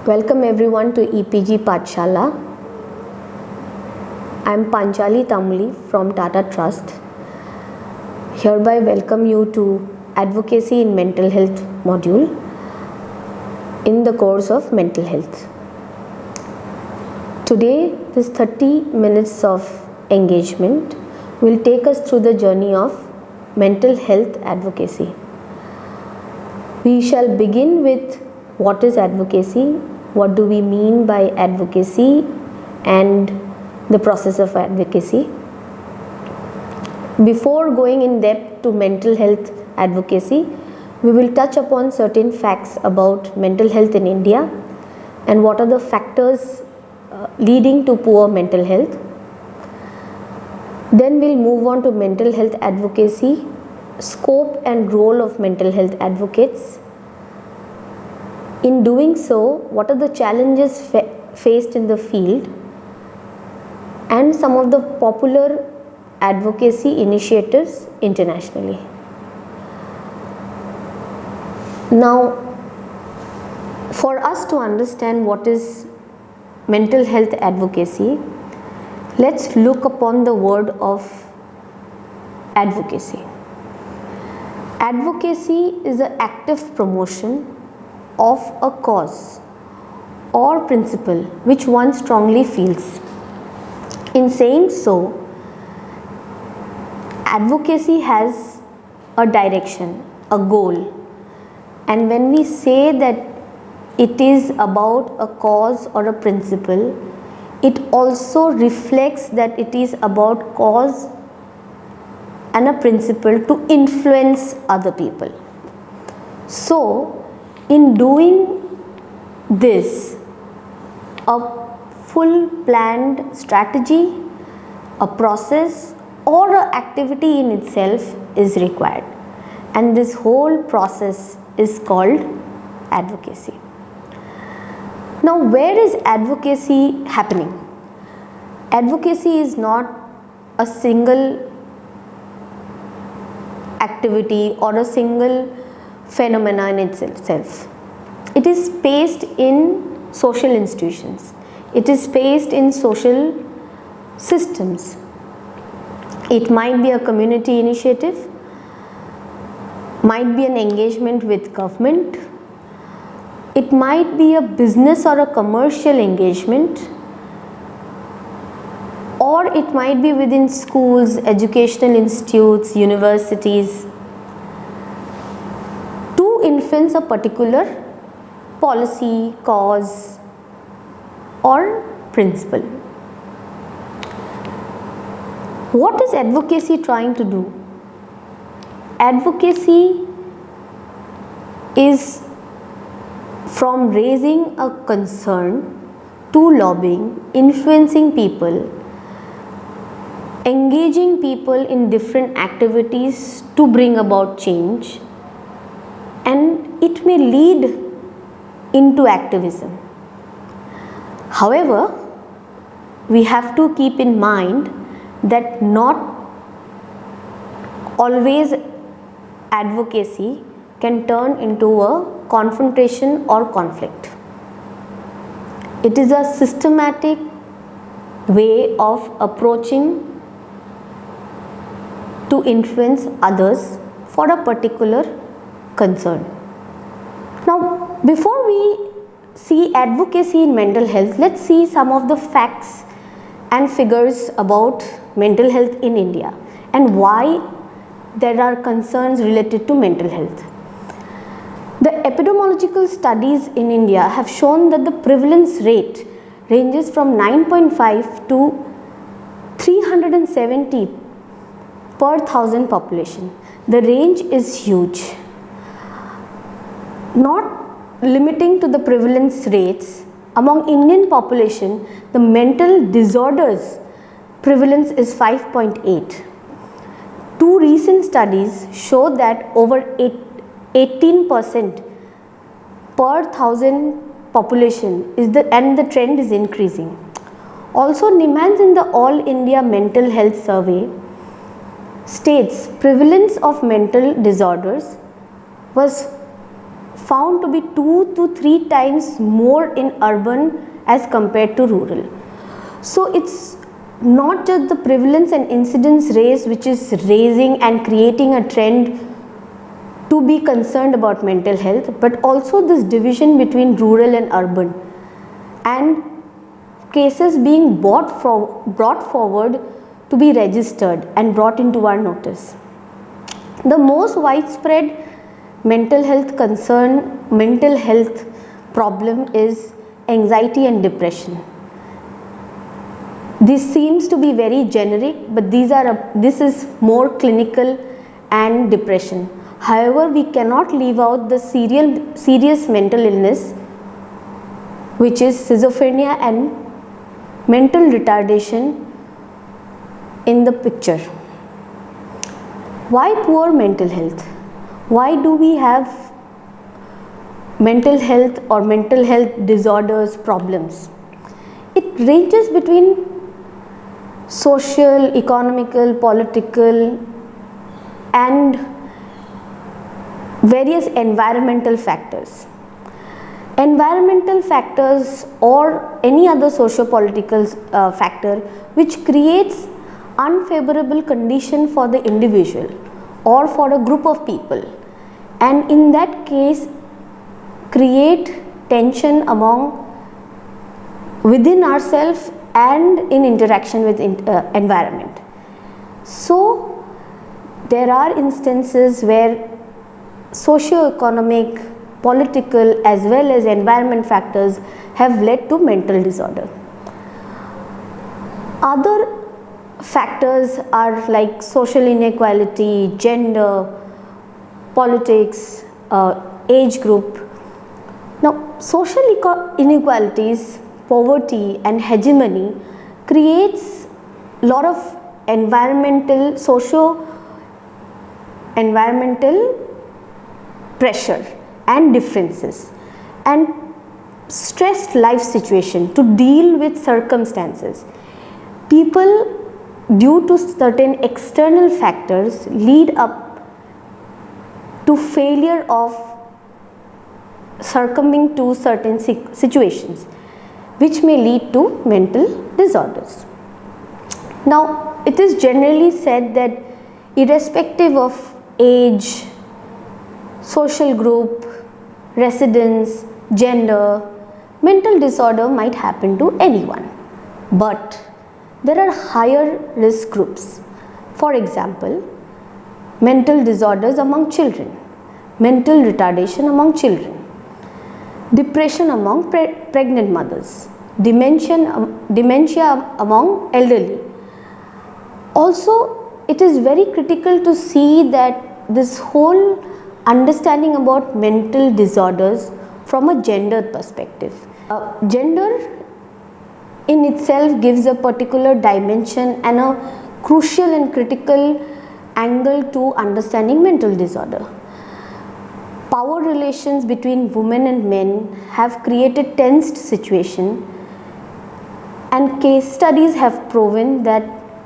Welcome everyone to EPG Pathshala. I am Panchali Tamuli from Tata Trust. Hereby welcome you to Advocacy in Mental Health module in the course of Mental Health. Today, this 30 minutes of engagement will take us through the journey of mental health advocacy. We shall begin with what is advocacy, what do we mean by advocacy, and the process of advocacy. Before going in depth to mental health advocacy, we will touch upon certain facts about mental health in India and what are the factors leading to poor mental health. Then we'll move on to mental health advocacy, scope and role of mental health advocates. In doing so, what are the challenges faced in the field and some of the popular advocacy initiatives internationally. Now, for us to understand what is mental health advocacy, let's look upon the word of advocacy. Advocacy is an active promotion of a cause or principle which one strongly feels. In saying so, advocacy has a direction, a goal, and when we say that it is about a cause or a principle, it also reflects that it is about cause and a principle to influence other people. So, in doing this, a full planned strategy, a process or an activity in itself is required, and this whole process is called advocacy. Now, where is advocacy happening? Advocacy is not a single activity or a single phenomena in itself. It is spaced in social institutions. It is spaced in social systems. It might be a community initiative, might be an engagement with government, it might be a business or a commercial engagement, or it might be within schools, educational institutes, universities, to influence a particular policy, cause or principle. What is advocacy trying to do? Advocacy is from raising a concern to lobbying, influencing people, engaging people in different activities to bring about change, and it may lead into activism. However, we have to keep in mind that not always advocacy can turn into a confrontation or conflict. It is a systematic way of approaching to influence others for a particular concern. Now, before we see advocacy in mental health, let's see some of the facts and figures about mental health in India and why there are concerns related to mental health. The epidemiological studies in India have shown that the prevalence rate ranges from 9.5 to 370 per thousand population. The range is huge. Not limiting to the prevalence rates, among Indian population, the mental disorders prevalence is 5.8. Two recent studies show that over 18% per thousand population and the trend is increasing. Also, NIMANS in the All India Mental Health Survey states prevalence of mental disorders was found to be 2 to 3 times more in urban as compared to rural. So it's not just the prevalence and incidence rates which is raising and creating a trend to be concerned about mental health, but also this division between rural and urban, and cases being brought forward to be registered and brought into our notice. The most widespread mental health problem is anxiety and depression. This seems to be very generic, but this is more clinical and depression. However, we cannot leave out the serious mental illness, which is schizophrenia and mental retardation in the picture. Why poor mental health? Why do we have mental health or mental health disorders problems? It ranges between social, economical, political and various environmental factors. Environmental factors or any other socio-political factor which creates unfavorable condition for the individual or for a group of people, and in that case create tension within ourselves and in interaction with environment. So there are instances where socio-economic, political as well as environment factors have led to mental disorder. Other factors are like social inequality, gender, politics, age group. Now, social inequalities, poverty and hegemony creates a lot of environmental pressure and differences and stressed life situation to deal with circumstances. People, due to certain external factors, lead up to failure of succumbing to certain situations which may lead to mental disorders. Now, it is generally said that irrespective of age, social group, residence, gender, mental disorder might happen to anyone. But there are higher risk groups. For example, mental disorders among children, mental retardation among children, depression among pregnant mothers, dementia among elderly. Also, it is very critical to see that this whole understanding about mental disorders from a gender perspective. Gender in itself gives a particular dimension and a crucial and critical angle to understanding mental disorder. Power relations between women and men have created tensed situation, and case studies have proven that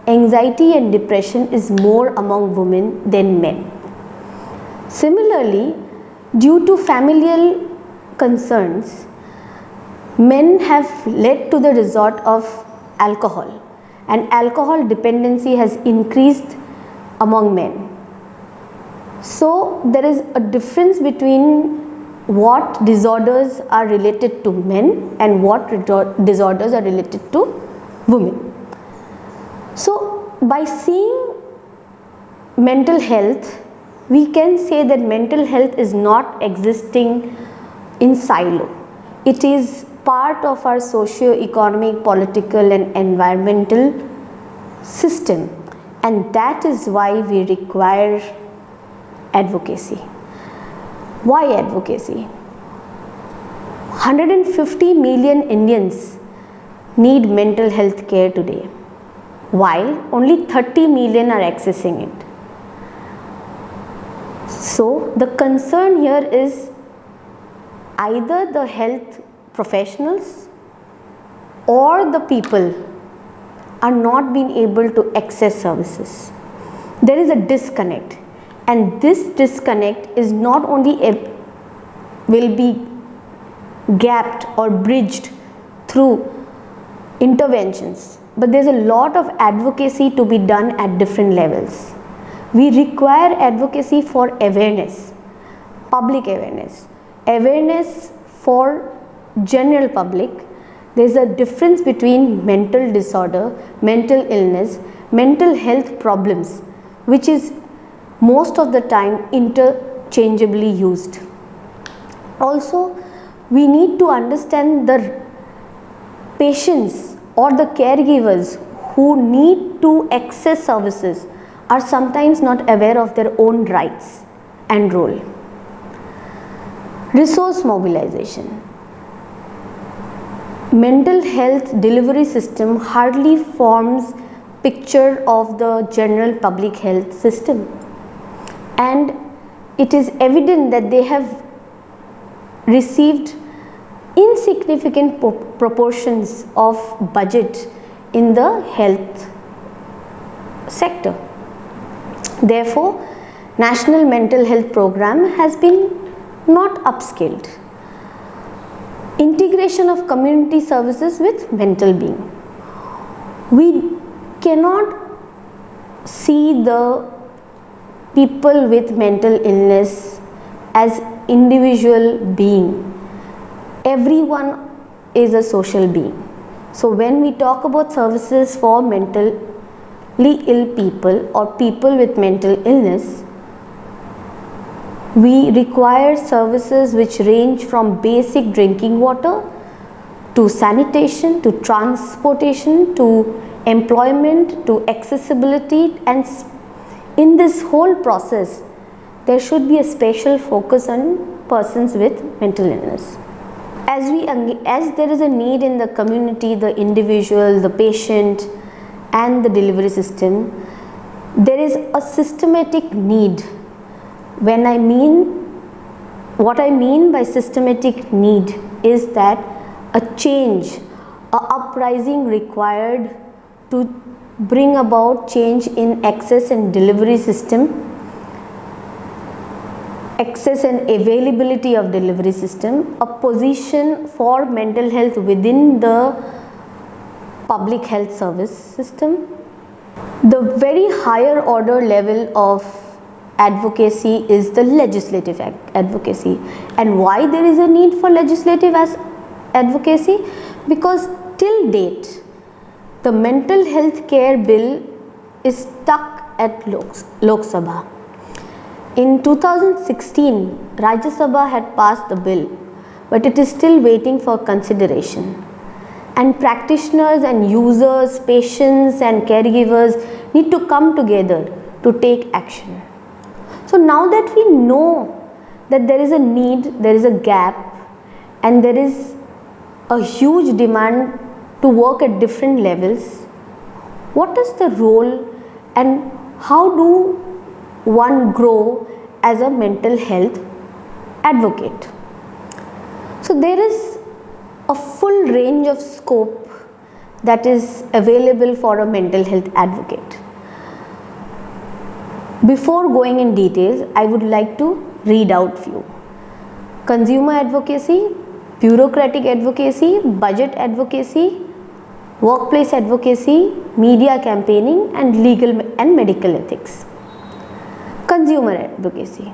anxiety and depression is more among women than men. Similarly, due to familial concerns, men have led to the resort of alcohol, and alcohol dependency has increased among men. So there is a difference between what disorders are related to men and what disorders are related to women. So by seeing mental health, we can say that mental health is not existing in silo. It is part of our socio-economic, political and environmental system, and that is why we require advocacy. Why advocacy? 150 million Indians need mental health care today, while only 30 million are accessing it. So the concern here is either the health professionals or the people are not being able to access services. There is a disconnect, and this disconnect is not only will be gapped or bridged through interventions, but there's a lot of advocacy to be done at different levels. We require advocacy for awareness, public awareness, awareness for general public. There's a difference between mental disorder, mental illness, mental health problems, which is most of the time interchangeably used. Also, we need to understand the patients or the caregivers who need to access services are sometimes not aware of their own rights and role. Resource mobilization. Mental health delivery system hardly forms picture of the general public health system, and it is evident that they have received insignificant proportions of budget in the health sector. Therefore, National Mental Health Program has been not upscaled. Integration of community services with mental being. We cannot see the people with mental illness as individual being. Everyone is a social being. So when we talk about services for mentally ill people or people with mental illness, we require services which range from basic drinking water to sanitation, to transportation, to employment, to accessibility, and in this whole process there should be a special focus on persons with mental illness. As there is a need in the community, the individual, the patient and the delivery system, there is a systematic need. What I mean by systematic need is that a change, a uprising required to bring about change in access and delivery system, access and availability of delivery system, a position for mental health within the public health service system. The very higher order level of advocacy is the legislative advocacy. And why there is a need for legislative advocacy? Because till date the mental health care bill is stuck at Lok Sabha. In 2016 Rajya Sabha had passed the bill, but it is still waiting for consideration, and practitioners and users, patients and caregivers need to come together to take action. So now that we know that there is a need, there is a gap, and there is a huge demand to work at different levels, what is the role and how do one grow as a mental health advocate? So there is a full range of scope that is available for a mental health advocate. Before going in details, I would like to read out few. Consumer advocacy, bureaucratic advocacy, budget advocacy, workplace advocacy, media campaigning, and legal and medical ethics. Consumer advocacy.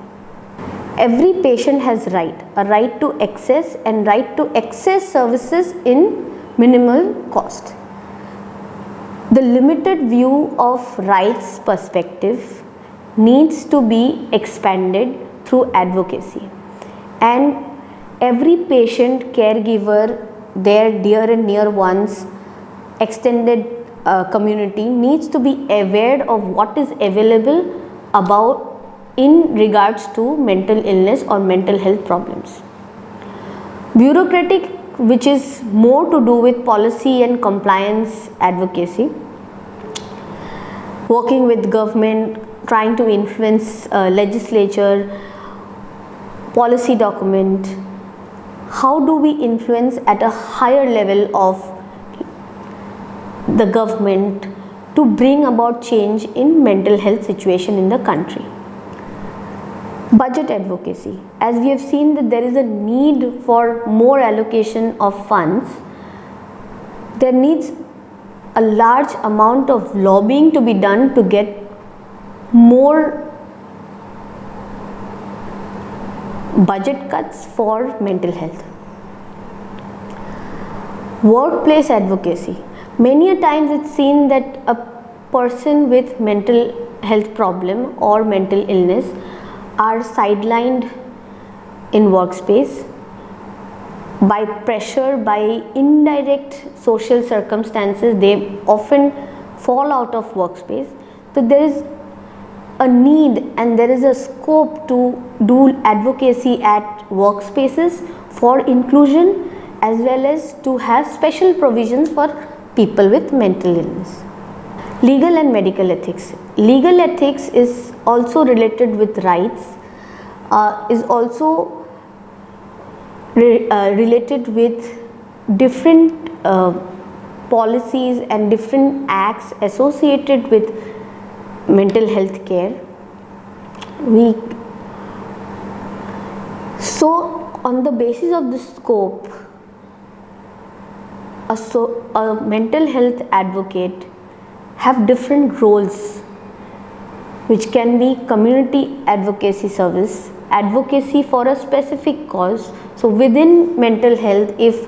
Every patient has a right to access and right to access services in minimal cost. The limited view of rights perspective needs to be expanded through advocacy, and every patient, caregiver, their dear and near ones, extended community needs to be aware of what is available about in regards to mental illness or mental health problems. Bureaucratic, which is more to do with policy and compliance advocacy, working with government, trying to influence legislature, policy document. How do we influence at a higher level of the government to bring about change in mental health situation in the country? Budget advocacy. As we have seen that there is a need for more allocation of funds, there needs a large amount of lobbying to be done to get more budget cuts for mental health. Workplace advocacy. Many a times it's seen that a person with mental health problem or mental illness are sidelined in workspace by pressure, by indirect social circumstances. They often fall out of workspace. So there is a need and there is a scope to do advocacy at workspaces for inclusion, as well as to have special provisions for people with mental illness. Legal and medical ethics. Legal ethics is also related with rights, is also related with different policies and different acts associated with mental health care. So on the basis of the scope, a mental health advocate have different roles, which can be community advocacy service, advocacy for a specific cause. So within mental health, if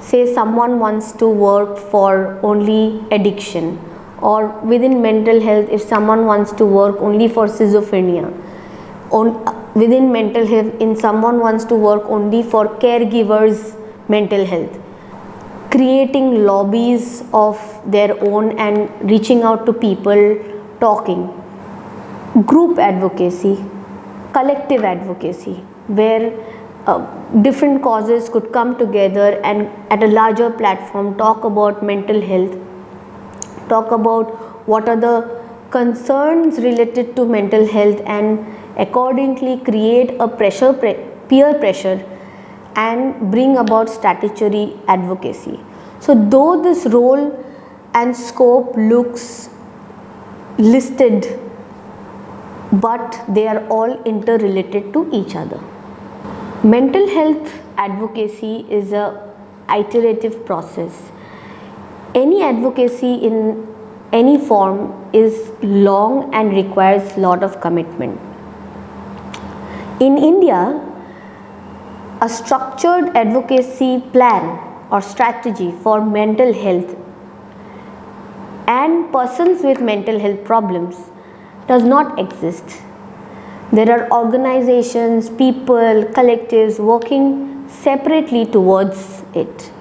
say someone wants to work for only addiction, or within mental health if someone wants to work only for schizophrenia, within mental health in someone wants to work only for caregivers mental health, creating lobbies of their own and reaching out to people, talking. Group advocacy, collective advocacy, where different causes could come together and at a larger platform talk about mental health, talk about what are the concerns related to mental health, and accordingly create a peer pressure and bring about statutory advocacy. So though this role and scope looks listed, but they are all interrelated to each other. Mental health advocacy is a iterative process. Any advocacy in any form is long and requires lot of commitment. In India, a structured advocacy plan or strategy for mental health and persons with mental health problems does not exist. There are organizations, people, collectives working separately towards it.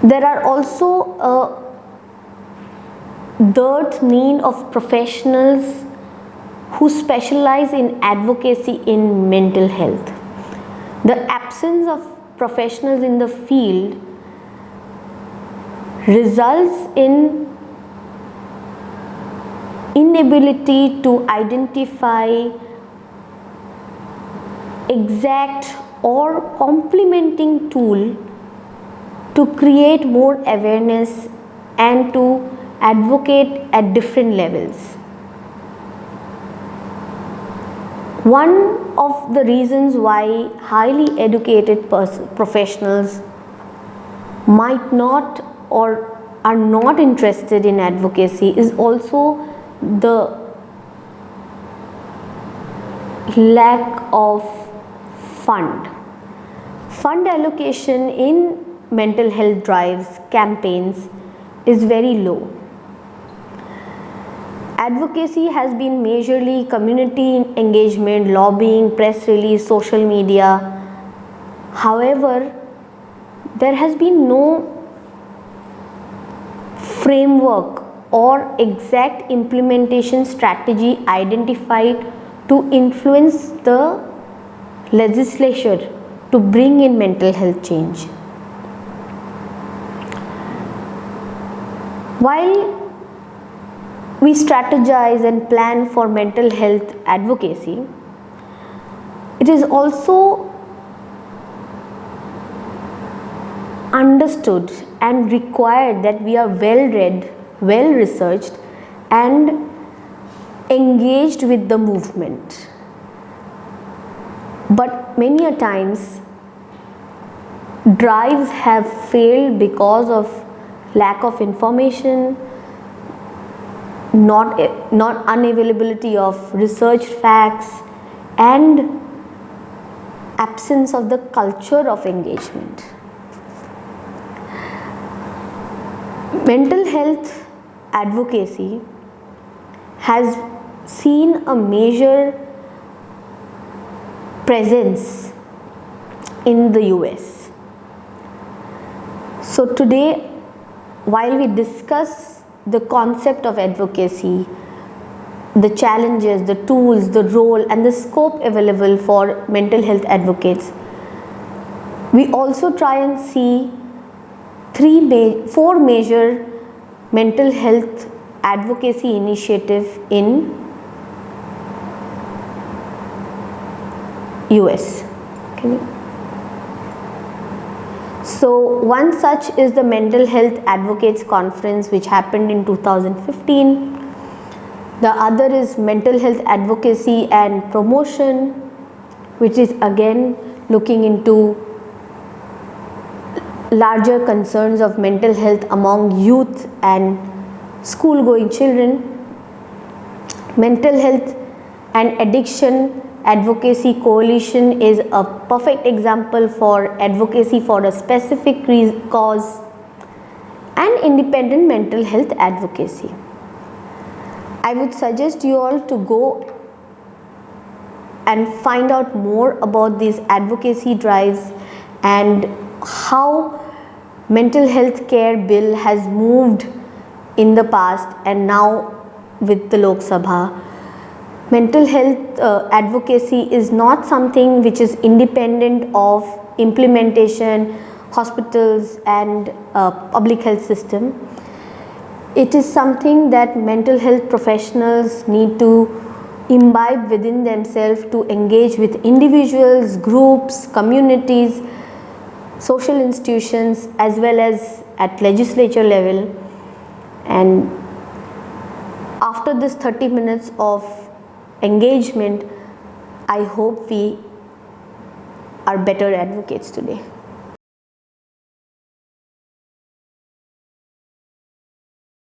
There are also a dearth need of professionals who specialize in advocacy in mental health. The absence of professionals in the field results in inability to identify exact or complementing tool to create more awareness and to advocate at different levels. One of the reasons why highly educated professionals might not or are not interested in advocacy is also the lack of fund allocation in mental health drives, campaigns is very low. Advocacy has been majorly community engagement, lobbying, press release, social media. However, there has been no framework or exact implementation strategy identified to influence the legislature to bring in mental health change. While we strategize and plan for mental health advocacy, it is also understood and required that we are well read, well researched, and engaged with the movement. But many a times drives have failed because of lack of information, not unavailability of research facts, and absence of the culture of engagement. Mental health advocacy has seen a major presence in the US. So today, while we discuss the concept of advocacy, the challenges, the tools, the role and the scope available for mental health advocates, we also try and see four major mental health advocacy initiative in US. Okay. So one such is the Mental Health Advocates Conference, which happened in 2015. The other is Mental Health Advocacy and Promotion, which is again looking into larger concerns of mental health among youth and school-going children. Mental Health and Addiction Advocacy Coalition is a perfect example for advocacy for a specific cause, and independent mental health advocacy. I would suggest you all to go and find out more about these advocacy drives and how mental health care bill has moved in the past and now with the Lok Sabha. Mental health advocacy is not something which is independent of implementation, hospitals and public health system. It is something that mental health professionals need to imbibe within themselves to engage with individuals, groups, communities, social institutions as well as at legislature level. And after this 30 minutes of engagement, I hope we are better advocates today.